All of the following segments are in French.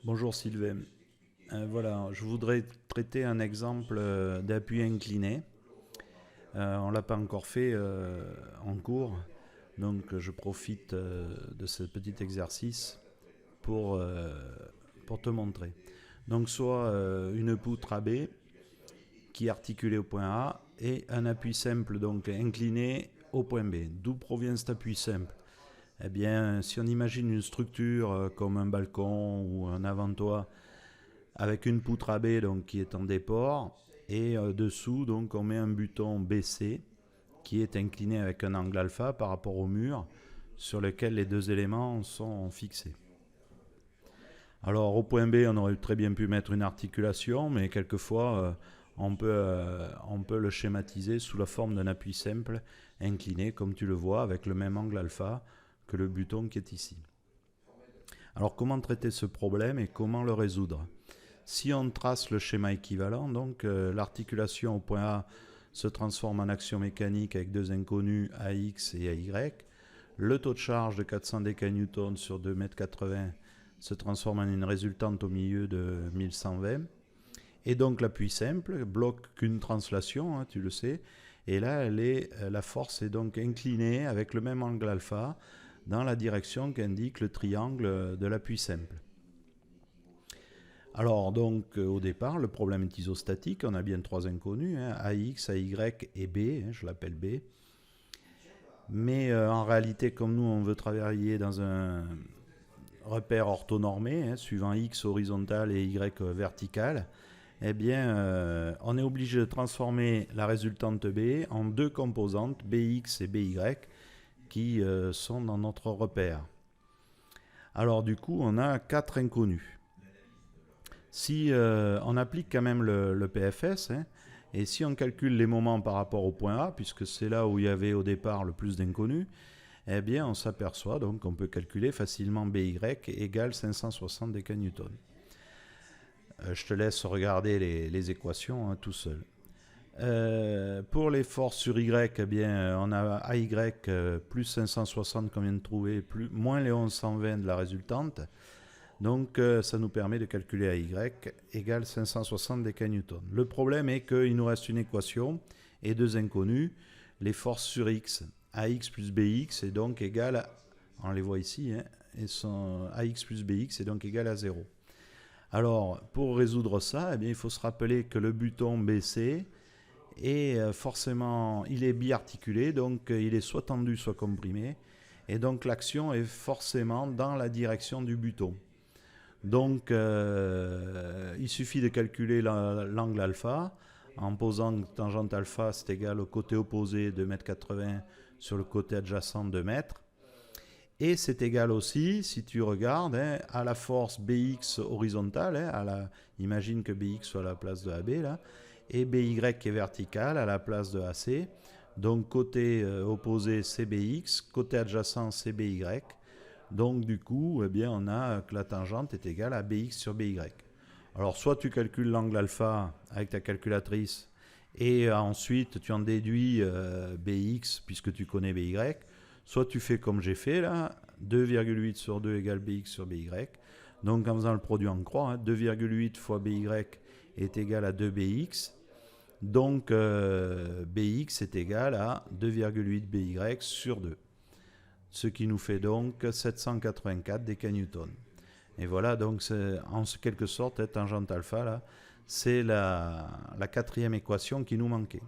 Bonjour Sylvain. Voilà, je voudrais traiter un exemple d'appui incliné. On ne l'a pas encore fait en cours, donc je profite de ce petit exercice pour, euh, pour te montrer. Donc soit une poutre AB qui est articulée au point A et un appui simple donc incliné au point B. D'où provient cet appui simple? Eh bien, si on imagine une structure comme un balcon ou un avant-toit avec une poutre AB donc, qui est en déport et dessous donc on met un buton BC qui est incliné avec un angle alpha par rapport au mur sur lequel les deux éléments sont fixés. Alors au point B on aurait très bien pu mettre une articulation, mais quelquefois on peut le schématiser sous la forme d'un appui simple incliné comme tu le vois avec le même angle alpha que le buton qui est ici. Alors comment traiter ce problème et comment le résoudre? Si on trace le schéma équivalent, donc l'articulation au point A se transforme en action mécanique avec deux inconnus AX et AY. Le taux de charge de 400 décanewtons sur 2,80 m se transforme en une résultante au milieu de 1120. Et donc l'appui simple bloque qu'une translation, hein, tu le sais. Et là, la force est donc inclinée avec le même angle alpha dans la direction qu'indique le triangle de l'appui simple. Alors donc au départ, le problème est isostatique, on a bien trois inconnus, hein, AX, AY et B, hein, je l'appelle B. Mais en réalité, comme nous on veut travailler dans un repère orthonormé, hein, suivant X horizontal et Y vertical, eh bien on est obligé de transformer la résultante B en deux composantes, BX et BY, qui sont dans notre repère. Alors du coup, on a quatre inconnus. Si on applique quand même le PFS, hein, et si on calcule les moments par rapport au point A, puisque c'est là où il y avait au départ le plus d'inconnus, eh bien on s'aperçoit donc qu'on peut calculer facilement BY égale 560 décanewtons. Je te laisse regarder les équations hein, tout seul. Pour les forces sur Y, eh bien, on a AY plus 560 qu'on vient de trouver, moins les 1120 de la résultante. Donc ça nous permet de calculer AY égale 560 décanewtons. Le problème est qu'il nous reste une équation et deux inconnus. Les forces sur X, AX plus BX est donc égal à, on les voit ici, hein, et AX plus BX est donc égal à 0. Alors pour résoudre ça, eh bien, il faut se rappeler que le buton BC est forcément, il est biarticulé, donc il est soit tendu soit comprimé, et donc l'action est forcément dans la direction du buton. Donc, il suffit de calculer l'angle alpha en posant que tangente alpha c'est égal au côté opposé de 2,80 m sur le côté adjacent de 2 mètres. Et c'est égal aussi, si tu regardes, hein, à la force Bx horizontale, hein, imagine que Bx soit à la place de AB, là, et By qui est verticale à la place de AC. Donc côté opposé c'est Bx, côté adjacent c'est By. Donc du coup, eh bien, on a que la tangente est égale à Bx sur By. Alors soit tu calcules l'angle alpha avec ta calculatrice et ensuite tu en déduis Bx puisque tu connais By, soit tu fais comme j'ai fait là, 2,8 sur 2 égale Bx sur By. Donc en faisant le produit en croix, hein, 2,8 fois By est égal à 2Bx. Donc Bx est égal à 2,8 By sur 2. Ce qui nous fait donc 784 décanewtons. Et voilà, donc en quelque sorte, tangente alpha, là, c'est la quatrième équation qui nous manquait.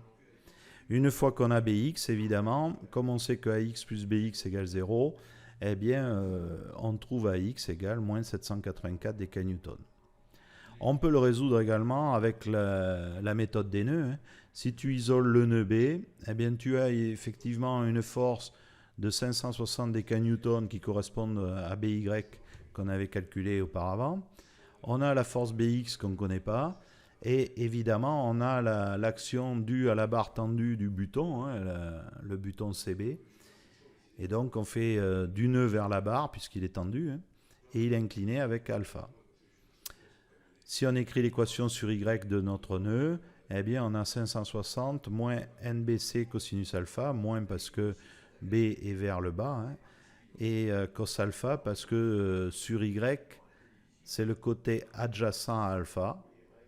Une fois qu'on a Bx, évidemment, comme on sait que Ax plus Bx égale 0, eh bien, on trouve Ax égale moins 784 décanewtons. On peut le résoudre également avec la méthode des nœuds. Hein. Si tu isoles le nœud B, eh bien, tu as effectivement une force de 560 décanewtons qui correspondent à By qu'on avait calculé auparavant. On a la force Bx qu'on ne connaît pas. Et évidemment, on a l'action due à la barre tendue du buton, hein, le buton CB. Et donc, on fait du nœud vers la barre, puisqu'il est tendu, hein, et il est incliné avec alpha. Si on écrit l'équation sur Y de notre nœud, eh bien, on a 560 moins NBC cosinus alpha, moins parce que B est vers le bas, hein, et cos alpha parce que sur Y, c'est le côté adjacent à alpha,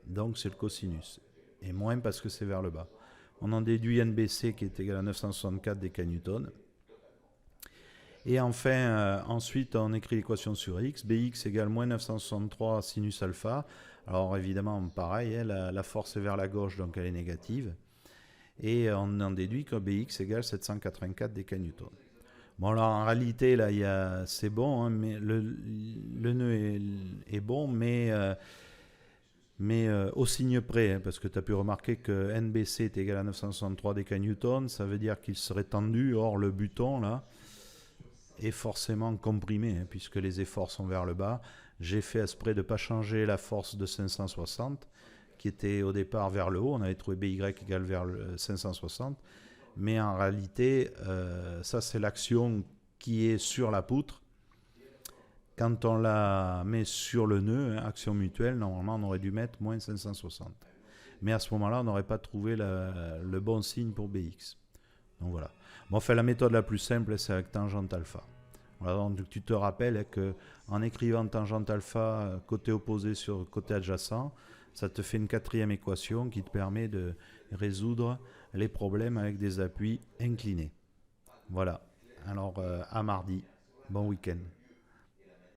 donc c'est le cosinus. Et moins parce que c'est vers le bas. On en déduit NBC qui est égal à 964 décanewtons. Et enfin, ensuite, on écrit l'équation sur x. Bx égale moins 963 sinus alpha. Alors évidemment, pareil, hein, la force est vers la gauche, donc elle est négative. Et on en déduit que Bx égale 784 décanewtons. Bon, alors en réalité, là, c'est bon, hein, mais le nœud est bon, mais au signe près, hein, parce que tu as pu remarquer que NBC est égal à 963 décanewtons, ça veut dire qu'il serait tendu, or le buton, là, est forcément comprimé, hein, puisque les efforts sont vers le bas. J'ai fait exprès de ne pas changer la force de 560, qui était au départ vers le haut, on avait trouvé BY égale vers 560, mais en réalité, ça c'est l'action qui est sur la poutre. Quand on la met sur le nœud, hein, action mutuelle, normalement on aurait dû mettre moins 560. Mais à ce moment-là, on n'aurait pas trouvé le bon signe pour BX. Donc voilà. Bon, enfin, la méthode la plus simple, c'est avec tangente alpha. Voilà, donc tu te rappelles qu'en écrivant tangente alpha côté opposé sur côté adjacent, ça te fait une quatrième équation qui te permet de résoudre les problèmes avec des appuis inclinés. Voilà. Alors, à mardi. Bon week-end.